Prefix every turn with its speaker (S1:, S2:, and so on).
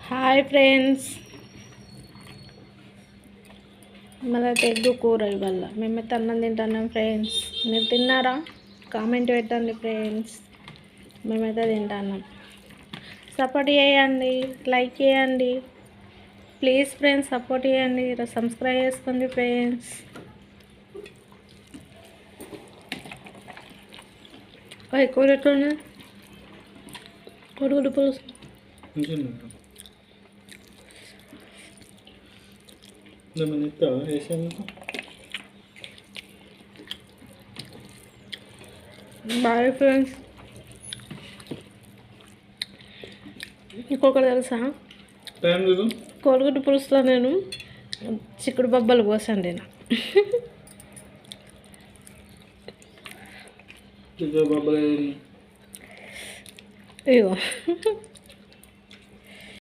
S1: Hi friends, మనైతే egg కూర ఇవాళ మేమైతే అన్నం తింటున్నాం ఫ్రెండ్స్. మీరు తిన్నారా? కామెంట్ పెట్టండి ఫ్రెండ్స్. మేమైతే తింటున్నాం. సపోర్ట్ చేయండి, లైక్ చేయండి ప్లీజ్ ఫ్రెండ్స్. సపోర్ట్ చేయండి, సబ్స్క్రైబ్ చేసుకోండి ఫ్రెండ్స్. కూర ఎట్లుంది? కొడుకుడు పులుసు బాయ్ ఫ్రెండ్స్. ఇంకొకటి తెలుసా, కోడిగుడ్డు పులుసులో నేను చిక్కుడు బొబ్బలు పోసాను నేను. ఇగో